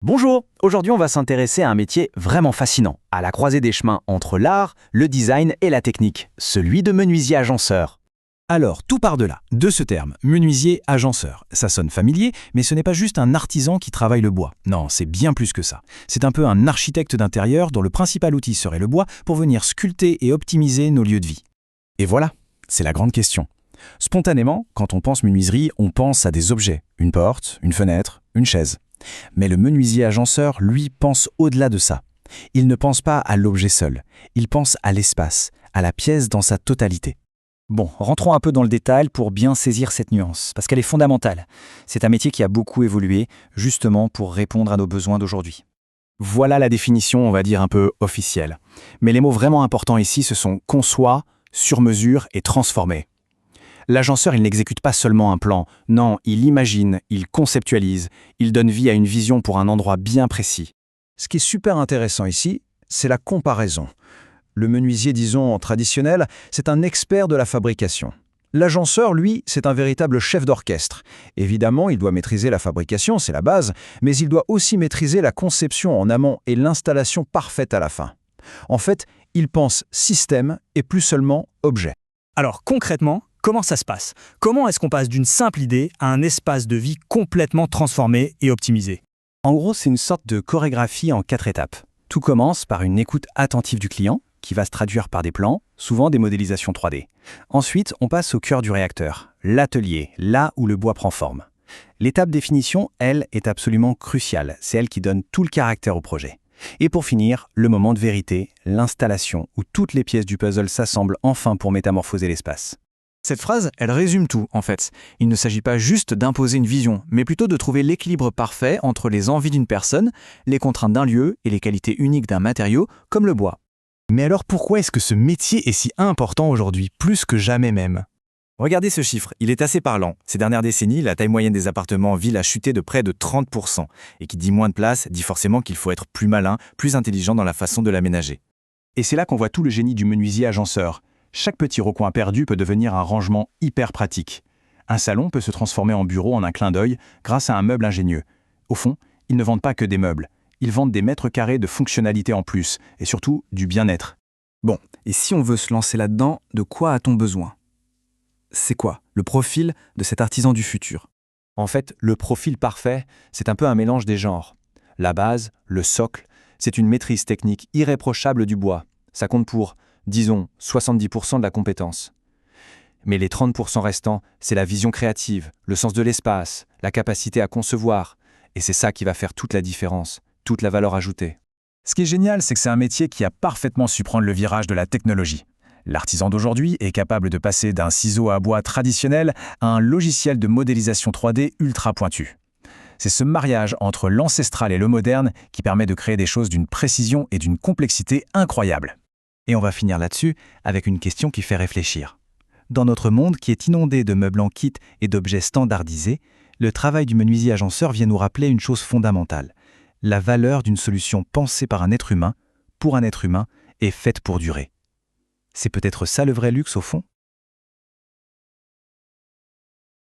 Bonjour, aujourd'hui on va s'intéresser à un métier vraiment fascinant, à la croisée des chemins entre l'art, le design et la technique, celui de menuisier agenceur. Alors, tout part de là, de ce terme, menuisier agenceur. Ça sonne familier, mais ce n'est pas juste un artisan qui travaille le bois. Non, c'est bien plus que ça. C'est un peu un architecte d'intérieur dont le principal outil serait le bois pour venir sculpter et optimiser nos lieux de vie. Et voilà, c'est la grande question. Spontanément, quand on pense menuiserie, on pense à des objets, une porte, une fenêtre, une chaise. Mais le menuisier agenceur, lui, pense au-delà de ça. Il ne pense pas à l'objet seul, il pense à l'espace, à la pièce dans sa totalité. Bon, rentrons un peu dans le détail pour bien saisir cette nuance, parce qu'elle est fondamentale. C'est un métier qui a beaucoup évolué, justement pour répondre à nos besoins d'aujourd'hui. Voilà la définition, on va dire, un peu officielle. Mais les mots vraiment importants ici, ce sont conçoit, sur mesure et transformer. L'agenceur, il n'exécute pas seulement un plan, non, il imagine, il conceptualise, il donne vie à une vision pour un endroit bien précis. Ce qui est super intéressant ici, c'est la comparaison. Le menuisier, disons, traditionnel, c'est un expert de la fabrication. L'agenceur, lui, c'est un véritable chef d'orchestre. Évidemment, il doit maîtriser la fabrication, c'est la base, mais il doit aussi maîtriser la conception en amont et l'installation parfaite à la fin. En fait, il pense système et plus seulement objet. Alors concrètement, comment ça se passe? Comment est-ce qu'on passe d'une simple idée à un espace de vie complètement transformé et optimisé? En gros, c'est une sorte de chorégraphie en 4 étapes. Tout commence par une écoute attentive du client, qui va se traduire par des plans, souvent des modélisations 3D. Ensuite, on passe au cœur du réacteur, l'atelier, là où le bois prend forme. L'étape définition, elle, est absolument cruciale. C'est elle qui donne tout le caractère au projet. Et pour finir, le moment de vérité, l'installation, où toutes les pièces du puzzle s'assemblent enfin pour métamorphoser l'espace. Cette phrase, elle résume tout, en fait. Il ne s'agit pas juste d'imposer une vision, mais plutôt de trouver l'équilibre parfait entre les envies d'une personne, les contraintes d'un lieu et les qualités uniques d'un matériau, comme le bois. Mais alors pourquoi est-ce que ce métier est si important aujourd'hui, plus que jamais même? Regardez ce chiffre, il est assez parlant. Ces dernières décennies, la taille moyenne des appartements en ville a chuté de près de 30%. Et qui dit moins de place, dit forcément qu'il faut être plus malin, plus intelligent dans la façon de l'aménager. Et c'est là qu'on voit tout le génie du menuisier agenceur. Chaque petit recoin perdu peut devenir un rangement hyper pratique. Un salon peut se transformer en bureau en un clin d'œil grâce à un meuble ingénieux. Au fond, ils ne vendent pas que des meubles. Ils vendent des mètres carrés de fonctionnalité en plus, et surtout du bien-être. Bon, et si on veut se lancer là-dedans, de quoi a-t-on besoin? C'est quoi le profil de cet artisan du futur? En fait, le profil parfait, c'est un peu un mélange des genres. La base, le socle, c'est une maîtrise technique irréprochable du bois. Ça compte pour, disons, 70% de la compétence. Mais les 30% restants, c'est la vision créative, le sens de l'espace, la capacité à concevoir. Et c'est ça qui va faire toute la différence, toute la valeur ajoutée. Ce qui est génial, c'est que c'est un métier qui a parfaitement su prendre le virage de la technologie. L'artisan d'aujourd'hui est capable de passer d'un ciseau à bois traditionnel à un logiciel de modélisation 3D ultra pointu. C'est ce mariage entre l'ancestral et le moderne qui permet de créer des choses d'une précision et d'une complexité incroyables. Et on va finir là-dessus avec une question qui fait réfléchir. Dans notre monde qui est inondé de meubles en kit et d'objets standardisés, le travail du menuisier agenceur vient nous rappeler une chose fondamentale. La valeur d'une solution pensée par un être humain, pour un être humain, et faite pour durer. C'est peut-être ça le vrai luxe au fond?